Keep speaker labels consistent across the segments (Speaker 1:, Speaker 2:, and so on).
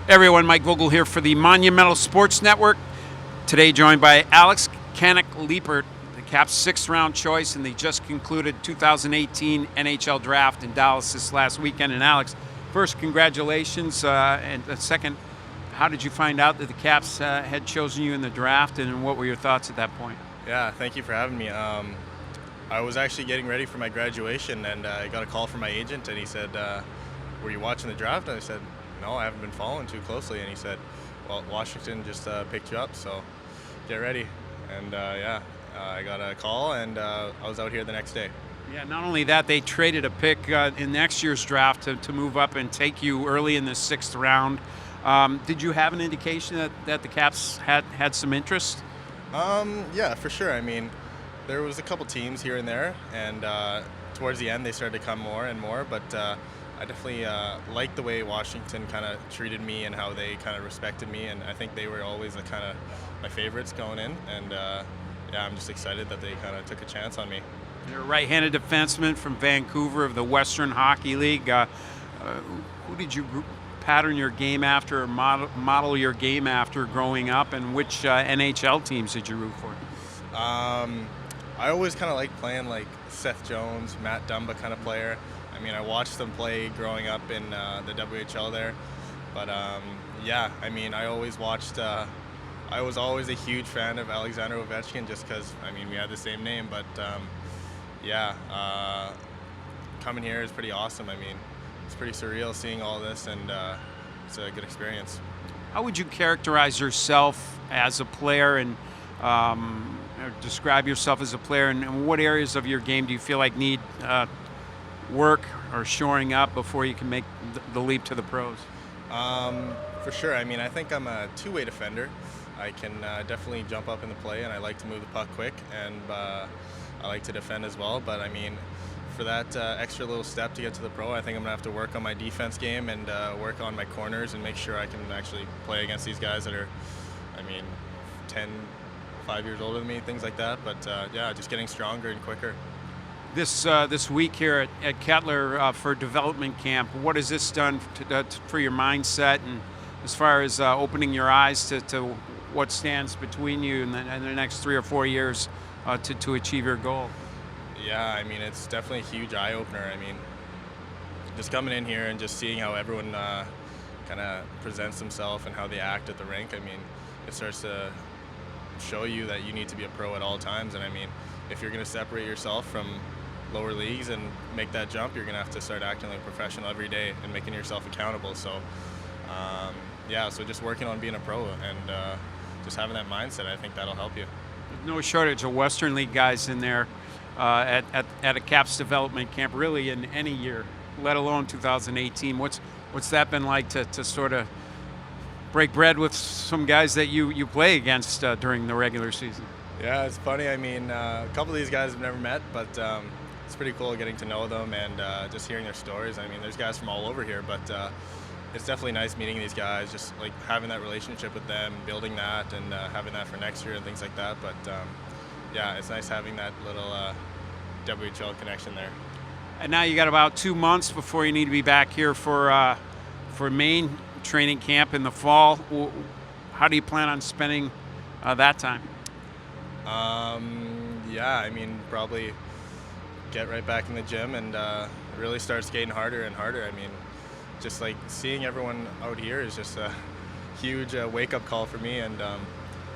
Speaker 1: Everyone, Mike Vogel here for the Monumental Sports Network. Today joined by Kannok Leipert, the Caps' sixth-round choice in the just concluded 2018 NHL Draft in Dallas this last weekend. And Alex, first, congratulations. And second, how did you find out that the Caps had chosen you in the draft, and what were your thoughts at that point?
Speaker 2: Yeah, thank you for having me. I was actually getting ready for my graduation, and I got a call from my agent, and he said, were you watching the draft? And I said, no, I haven't been following too closely. And he said, well, Washington just picked you up, so get ready. And I got a call, and I was out here the next day.
Speaker 1: Yeah, not only that, they traded a pick in next year's draft to move up and take you early in the sixth round. Did you have an indication that the Caps had some interest?
Speaker 2: Yeah, for sure. I mean, there was a couple teams here and there, and towards the end they started to come more and more, but I definitely liked the way Washington kind of treated me and how they kind of respected me, and I think they were always the kind of my favorites going in, and yeah, I'm just excited that they kind of took a chance on me.
Speaker 1: You're a right-handed defenseman from Vancouver of the Western Hockey League. Who did you pattern your game after, or model your game after growing up, and which NHL teams did you root for?
Speaker 2: I always kind of liked playing like Seth Jones, Matt Dumba kind of player. I mean, I watched them play growing up in the WHL there, but yeah, I mean, I always watched. I was always a huge fan of Alexander Ovechkin, just because I mean we had the same name. But yeah, coming here is pretty awesome. I mean, it's pretty surreal seeing all this, and it's a good experience.
Speaker 1: How would you characterize yourself as a player, and or describe yourself as a player, and what areas of your game do you feel like need work or shoring up before you can make the leap to the pros?
Speaker 2: For sure. I mean, I think I'm a two-way defender. I can definitely jump up in the play, and I like to move the puck quick, and I like to defend as well. But I mean, for that extra little step to get to the pro, I think I'm gonna have to work on my defense game and work on my corners and make sure I can actually play against these guys that are, I mean, 5 years older than me, things like that. But yeah, just getting stronger and quicker.
Speaker 1: This week here at Kettler for development camp, what has this done for your mindset, and as far as opening your eyes to what stands between you in the next 3 or 4 years to achieve your goal?
Speaker 2: Yeah, I mean, it's definitely a huge eye-opener. I mean, just coming in here and just seeing how everyone kind of presents themselves and how they act at the rink, I mean, it starts to show you that you need to be a pro at all times. And I mean, if you're going to separate yourself from lower leagues and make that jump, you're going to have to start acting like a professional every day and making yourself accountable. So yeah, so just working on being a pro and just having that mindset, I think that'll help you.
Speaker 1: No shortage of Western League guys in there at a Caps development camp, really in any year, let alone 2018. What's that been like to sort of break bread with some guys that you play against during the regular season?
Speaker 2: Yeah, it's funny. I mean, a couple of these guys I've never met, but it's pretty cool getting to know them and just hearing their stories. I mean, there's guys from all over here, but it's definitely nice meeting these guys, just like having that relationship with them, building that, and having that for next year and things like that. But yeah, it's nice having that little WHL connection there.
Speaker 1: And now you got about 2 months before you need to be back here for main training camp in the fall. How do you plan on spending that time?
Speaker 2: Yeah, I mean, probably get right back in the gym and really start skating harder and harder. I mean, just like seeing everyone out here is just a huge wake-up call for me, and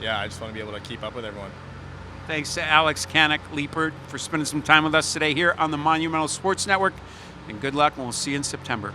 Speaker 2: yeah, I just want to be able to keep up with everyone.
Speaker 1: Thanks to Kannok Leipert for spending some time with us today here on the Monumental Sports Network, and good luck, and we'll see you in September.